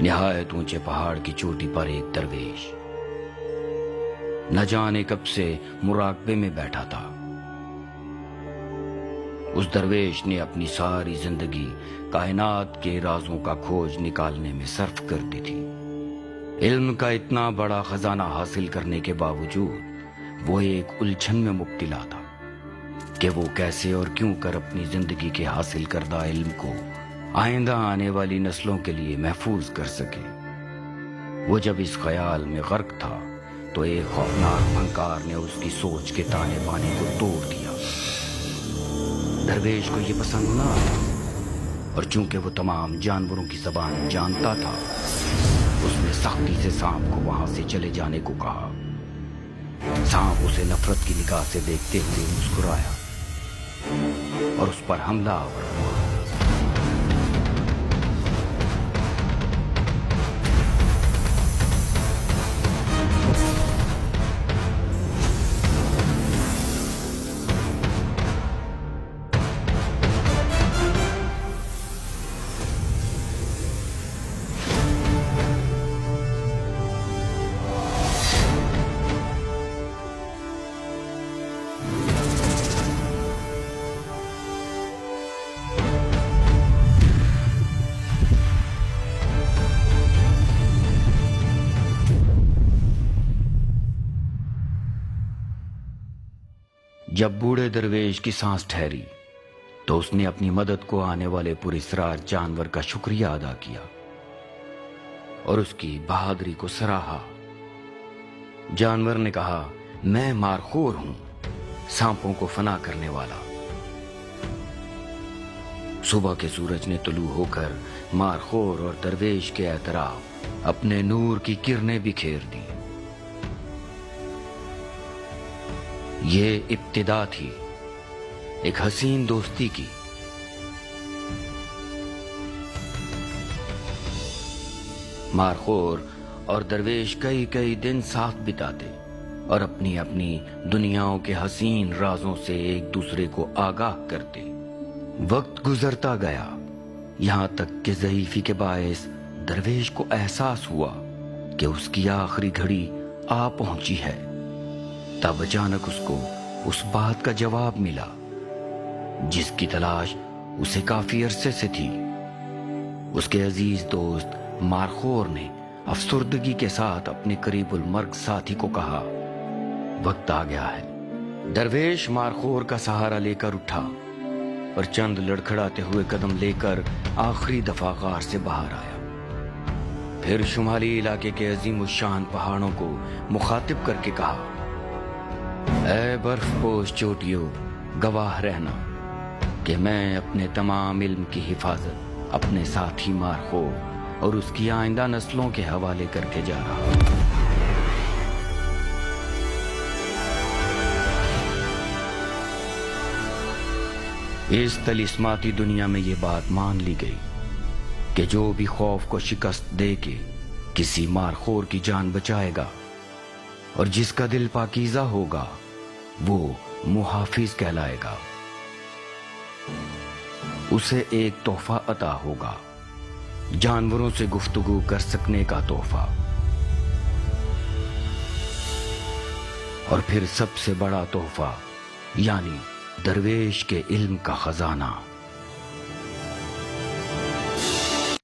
نہایت اونچے پہاڑ کی چوٹی پر ایک درویش نہ جانے کب سے مراقبے میں بیٹھا تھا۔ اس درویش نے اپنی ساری زندگی کائنات کے رازوں کا کھوج نکالنے میں صرف کر دی تھی۔ علم کا اتنا بڑا خزانہ حاصل کرنے کے باوجود وہ ایک الجھن میں مبتلا تھا کہ وہ کیسے اور کیوں کر اپنی زندگی کے حاصل کردہ علم کو آئندہ آنے والی نسلوں کے لیے محفوظ کر سکے۔ وہ جب اس خیال میں غرق تھا تو ایک خوفناک پھنکار نے اس کی سوچ کے تانے بانے کو توڑ دیا۔ درویش کو یہ پسند نہ آیا اور چونکہ وہ تمام جانوروں کی زبان جانتا تھا، اس نے سختی سے سانپ کو وہاں سے چلے جانے کو کہا۔ سانپ اسے نفرت کی نگاہ سے دیکھتے ہوئے مسکرایا اور اس پر حملہ آور ہوا۔ جب بوڑھے درویش کی سانس ٹھہری تو اس نے اپنی مدد کو آنے والے پراسرار جانور کا شکریہ ادا کیا اور اس کی بہادری کو سراہا۔ جانور نے کہا، میں مارخور ہوں، سانپوں کو فنا کرنے والا۔ صبح کے سورج نے طلوع ہو کر مارخور اور درویش کے اطراف اپنے نور کی کرنیں بکھیر دی۔ یہ ابتدا تھی ایک حسین دوستی کی۔ مارخور اور درویش کئی دن ساتھ بتاتے اور اپنی اپنی دنیاؤں کے حسین رازوں سے ایک دوسرے کو آگاہ کرتے۔ وقت گزرتا گیا، یہاں تک کہ ضعیفی کے باعث درویش کو احساس ہوا کہ اس کی آخری گھڑی آ پہنچی ہے۔ تب اچانک اس کو اس بات کا جواب ملا جس کی تلاش اسے کافی عرصے سے تھی۔ اس کے عزیز دوست مارخور نے افسردگی کے ساتھ اپنے قریب المرگ ساتھی کو کہا، وقت آ گیا ہے۔ درویش مارخور کا سہارا لے کر اٹھا اور چند لڑکھڑاتے ہوئے قدم لے کر آخری دفعہ غار سے باہر آیا۔ پھر شمالی علاقے کے عظیم الشان پہاڑوں کو مخاطب کر کے کہا، اے برف پوش چوٹیوں، گواہ رہنا کہ میں اپنے تمام علم کی حفاظت اپنے ساتھی مارخور اور اس کی آئندہ نسلوں کے حوالے کر کے جا رہا ہوں۔ اس طلسماتی دنیا میں یہ بات مان لی گئی کہ جو بھی خوف کو شکست دے کے کسی مارخور کی جان بچائے گا اور جس کا دل پاکیزہ ہوگا وہ محافظ کہلائے گا۔ اسے ایک تحفہ عطا ہوگا، جانوروں سے گفتگو کر سکنے کا تحفہ، اور پھر سب سے بڑا تحفہ یعنی درویش کے علم کا خزانہ۔